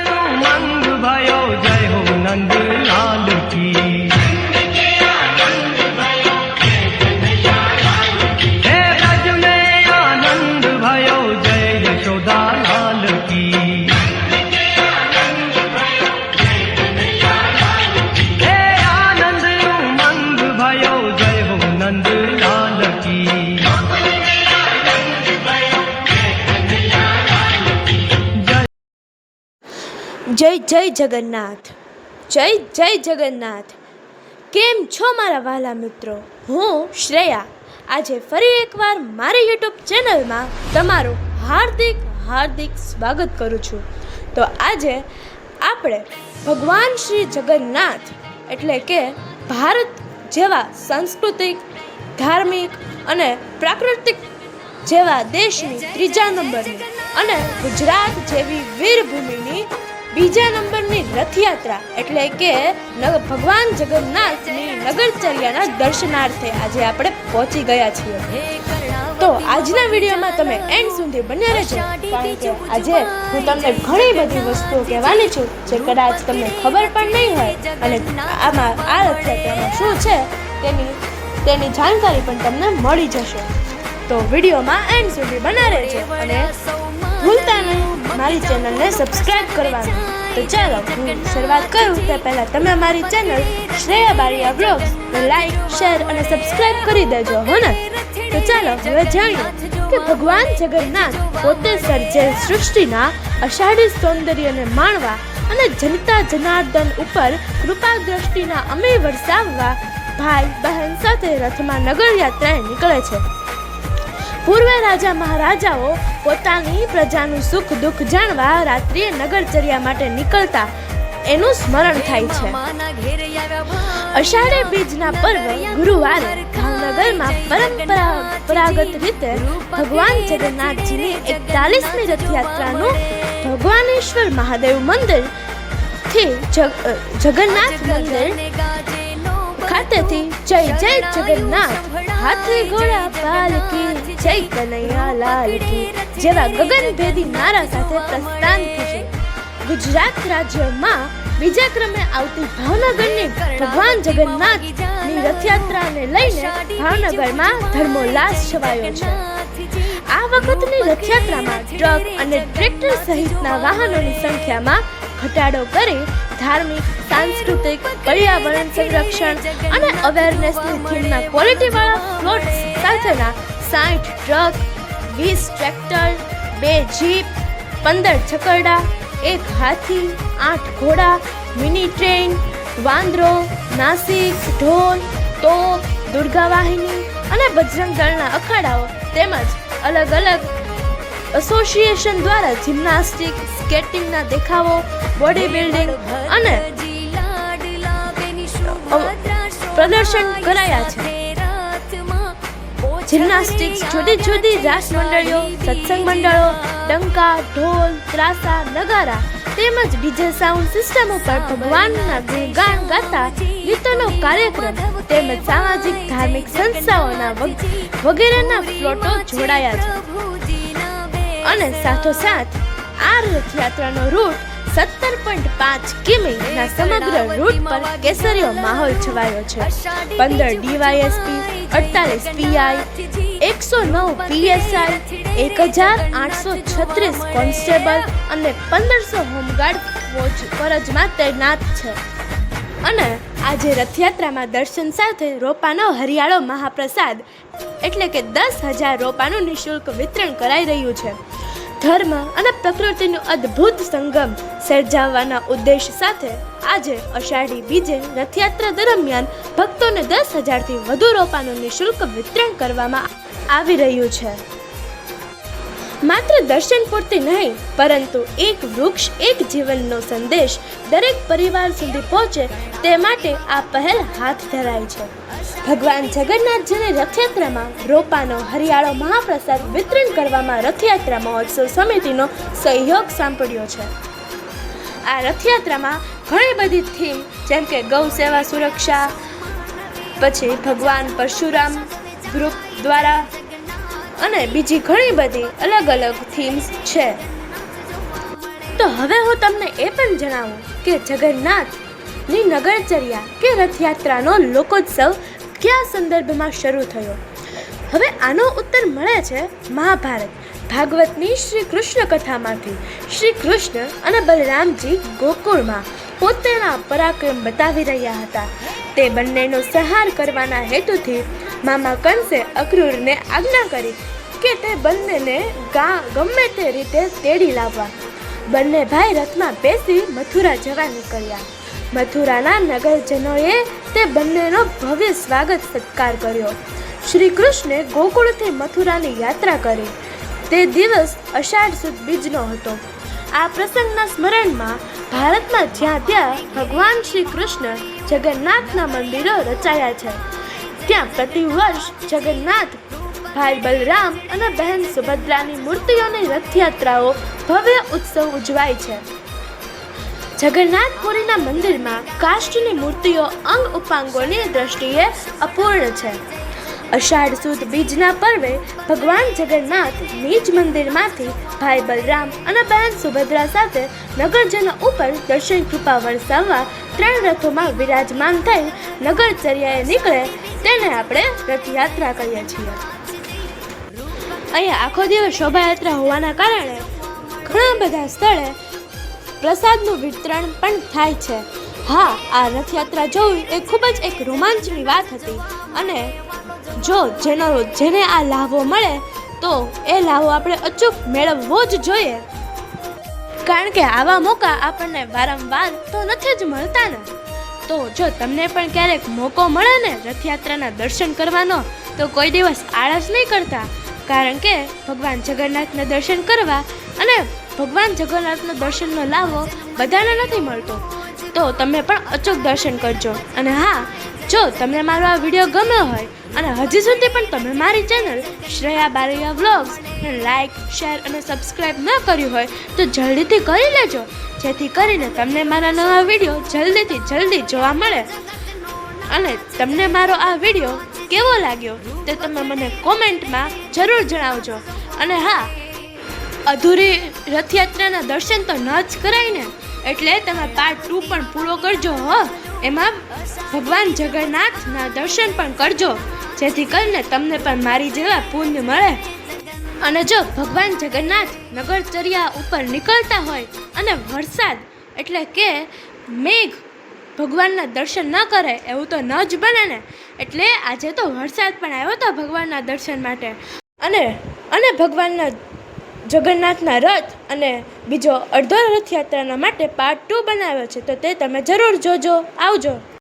उमंग भयो जय हो नंद लाल की। हे ब्रज में आनंद भयो जय यशोदा लाल की। हे आनंद उमंग भयो जय हो नंद लाल की। જય જય જગન્નાથ, જય જય જગન્નાથ। કેમ છો મારા વહાલા મિત્રો? હું શ્રેયા આજે ફરી એકવાર મારી યુટ્યુબ ચેનલમાં તમારું હાર્દિક હાર્દિક સ્વાગત કરું છું। તો આજે આપણે ભગવાન શ્રી જગન્નાથ એટલે કે ભારત જેવા સાંસ્કૃતિક, ધાર્મિક અને પ્રાકૃતિક જેવા દેશની ત્રીજા નંબરની અને ગુજરાત જેવી વીરભૂમિની બીજા નંબરની રથયાત્રા એટલે કે ભગવાન જગન્નાથની નગરચર્યાના દર્શનાર્થે આજે આપણે પહોંચી ગયા છીએ। તો આજના વિડીયોમાં તમે એન્ડ સુધી બન્યા રહેજો, કારણ કે આજે હું તમને ઘણી બધી વસ્તુઓ કહેવાની છું જે કદાચ તમને ખબર પણ નહીં હોય અને આમાં આ રથયાત્રામાં શું છે તેની જાણકારી પણ તમને મળી જશે। તો વિડીયોમાં એન્ડ સુધી બના રહેજો અને ભૂલતા નહીં મારી ચેનલને સબસ્ક્રાઇબ કરવાનું। તો ચાલો હું શરૂઆત કરું તે પહેલાં તમે મારી ચેનલ શ્રેયા બારીયા બ્લોગ્સને લાઈક, શેર અને સબસ્ક્રાઇબ કરી દેજો, હો ને? તો ચાલો હવે જાણીએ કે ભગવાન જગન્નાથ પોતે સર્જેલ સૃષ્ટિના અષાઢી સૌંદર્યને માણવા અને જનતા જનાર્દન ઉપર કૃપા દ્રષ્ટિના અમી વરસાવવા ભાઈ બહેન સાથે રથમાં નગર યાત્રાએ નીકળે છે। પૂર્વે રાજા મહારાજાઓ પોતાની પ્રજાનું સુખ દુઃખ જાણવા રાત્રિએ નગરચર્યા માટે નીકળતા એનું સ્મરણ થાય છે। અષાઢી બીજના પર્વ ગુરુવારે ભાવનગરમાં પરંપરાગત રીતે ભગવાન જગન્નાથજીની 41મી રથયાત્રાનું ભગવાનેશ્વર મહાદેવ મંદિરથી જગન્નાથ મંદિર ખાતેથી જય જય જગન્નાથ, હાથી ઘોડા પાલકી, જય કનૈયા લાલ કી જેવા ગગનભેદી નારા સાથે પ્રસ્થાન થશે। ગુજરાત રાજ્યમાં બીજા ક્રમે આવતી ભાવનગરની ભગવાન જગન્નાથની રથયાત્રાને લઈને ભાવનગરમાં ધર્મોલ્લાસ છવાયો છે। આ વખતની રથયાત્રામાં ટ્રક અને ટ્રેક્ટર સહિતના વાહનોની સંખ્યામાં ઘટાડો કરી ધાર્મિક, સાંસ્કૃતિક, પર્યાવરણ સંરક્ષણ અને અવેરનેસની થીમના ક્વોલિટીવાળા ફ્લોટ્સ સાથેના 60 ટ્રક, 20 ટ્રેક્ટર, 2 જીપ, 15 છકરડા, 1 હાથી, 8 ઘોડા, મિની ટ્રેન, વાંદરો, નાસિક, ઢોલ, તોપ, દુર્ગા વાહિની અને બજરંગ દળના અખાડાઓ તેમજ અલગ અલગ એસોસિએશન દ્વારા જિમ્નાસ્ટિક, સ્કેટિંગના દેખાવો, બોડી બિલ્ડિંગ અને પ્રદર્શન કરાયા છે। જિમ્નાસ્ટિક્સ, જુદી જુદી રાસ મંડળીઓ, સત્સંગ મંડળો, ડંકા, ઢોલ, ત્રાસા, નગારા તેમજ ડીજે સાઉન્ડ સિસ્ટમ ઉપર ભગવાનના ગુણગાન ગાતા ગીતોનો કાર્યક્રમ તેમજ સામાજિક ધાર્મિક સંસ્થાઓના વગેરેના ફ્લોટો જોડાયા છે। અને સાથોસાથ આ રથયાત્રાનો રૂટ 17.5 કિમીના સમગ્ર રૂટ પર કેસરીયો માહોલ છવાયો છે। 15 ડીવાયએસપી, 48 પીઆઈ, 109 પીએસઆઈ, 1836 કોન્સ્ટેબલ અને 1500 હોમગાર્ડ ફરજમાં તૈનાત છે। અને આજે રથયાત્રામાં દર્શન સાથે રોપાનો હરિયાળો મહાપ્રસાદ એટલે કે 10,000 રોપાનું નિઃશુલ્ક વિતરણ કરાઈ રહ્યું છે। ધર્મ અને પ્રકૃતિનું અદ્ભુત સંગમ સર્જાવવાના ઉદ્દેશ સાથે આજે અષાઢી બીજે રથયાત્રા દરમિયાન ભક્તોને 10,000થી વધુ રોપાનું નિઃશુલ્ક વિતરણ કરવામાં આવી રહ્યું છે। માત્ર દર્શન પૂરતી નહીં પરંતુ એક વૃક્ષ એક જીવનનો સંદેશ દરેક પરિવાર સુધી પહોંચે તે માટે આ પહેલ હાથ ધરાઈ છે। ભગવાન જગન્નાથજીની રથયાત્રામાં રોપાનો હરિયાળો મહાપ્રસાદ વિતરણ કરવામાં રથયાત્રા મહોત્સવ સમિતિનો સહયોગ સાંપડ્યો છે। આ રથયાત્રામાં ઘણી બધી થીમ જેમ કે ગૌ સેવા સુરક્ષા, પછી ભગવાન પરશુરામ ગ્રુપ દ્વારા અને બીજી ઘણી બધી અલગ અલગ થીમ્સ છે। હવે હું તમને એ પણ જણાવું કે જગન્નાથની નગરચર્યા કે રથયાત્રાનો લોકોત્સવ કયા સંદર્ભમાં શરૂ થયો. હવે આનો ઉત્તર મળે છે મહાભારત ભાગવતની શ્રી કૃષ્ણ કથામાંથી. શ્રી કૃષ્ણ અને બલરામજી ગોકુળમાં પોતાના પરાક્રમ બતાવી રહ્યા હતા. તે બંનેનો સંહાર કરવાના હેતુથી મામા કંસે અક્રૂરને આજ્ઞા કરી કે તે બંનેને ગમે તે રીતે તેડી લાવવા. બંને ભાઈ રથમાં બેસી મથુરા જવા નીકળ્યા. મથુરાના નગરજનોએ તે બંનેનો ભવ્ય સ્વાગત સત્કાર કર્યો. શ્રી કૃષ્ણે ગોકુળથી મથુરાની યાત્રા કરી. તે દિવસ અષાઢ સુદ બીજનો હતો. આ પ્રસંગના સ્મરણમાં ભારતમાં જ્યાં ત્યાં ભગવાન શ્રી કૃષ્ણ જગન્નાથના મંદિરો રચાયા છે. ત્યાં પ્રતિવર્ષ જગન્નાથ, ભાઈ બલરામ અને બહેન સુભદ્રાની મૂર્તિઓની રથયાત્રાઓ ભવ્ય ઉત્સવ ઉજવાય છે. જગન્નાથપુરીના મંદિરમાં કાષ્ઠની મૂર્તિઓ અંગ ઉપાંગોની દ્રષ્ટિએ અપૂર્ણ છે. અષાઢ સુદ બીજના પર્વે ભગવાન જગન્નાથ નિજ મંદિરમાંથી ભાઈ બલરામ અને બહેન સુભદ્રા સાથે નગરજનો ઉપર દર્શન કૃપા વરસાવવા 3 રથોમાં વિરાજમાન થઈ નગરચર્યાએ નીકળે તેને આપણે રથયાત્રા કહીએ છીએ. અહીંયા આખો દિવસ શોભાયાત્રા હોવાના કારણે ઘણા બધા સ્થળે પ્રસાદનું વિતરણ પણ થાય છે. હા, આ રથયાત્રા જોવી એ ખૂબ જ એક રોમાંચની વાત હતી અને જેને આ લાભો મળે તો એ લાભો આપણે અચૂક મેળવવો જ જોઈએ, કારણ કે આવા મોકા આપણને વારંવાર તો નથી જ મળતા ને. તો જો તમને પણ ક્યારેક મોકો મળે ને રથયાત્રાના દર્શન કરવાનો તો કોઈ દિવસ આળસ નહીં કરતા, કારણ કે ભગવાન જગન્નાથના દર્શન કરવા અને ભગવાન જગન્નાથના દર્શનનો લાભો બધાને નથી મળતો. તો તમે પણ અચૂક દર્શન કરજો. અને હા, જો તમને મારો આ વિડીયો ગમ્યો હોય અને હજી સુધી પણ તમે મારી channel Shreya Baraiya vlogs like, share અને સબસ્ક્રાઈબ ન કર્યું હોય તો જલ્દીથી કરી લેજો, જેથી કરીને તમને મારા નવા વિડીયો જલ્દીથી જલ્દી જોવા મળે. અને તમને મારો આ વિડીયો કેવો લાગ્યો તે તમે મને કોમેન્ટમાં જરૂર જણાવજો. અને હા, અધૂરી રથયાત્રાના દર્શન તો ન જ કરાય ને, એટલે તમે પાર્ટ 2 પણ પૂરો કરજો. એમાં ભગવાન જગન્નાથના દર્શન પણ કરજો, જેથી કરીને તમને પણ મારી જેવા પુણ્ય મળે. અને જો ભગવાન જગન્નાથ નગરચર્યા ઉપર નીકળતા હોય અને વરસાદ એટલે કે મેઘ ભગવાનના દર્શન ન કરે એવું તો ન જ બને ને. એટલે આજે તો વરસાદ પણ આવ્યો હતો ભગવાનના દર્શન માટે. અને ભગવાનના જગન્નાથના રથ અને બીજો અડધો રથયાત્રાના માટે પાર્ટ 2 બનાવ્યો છે, તો તે તમે જરૂર જોજો. આવજો.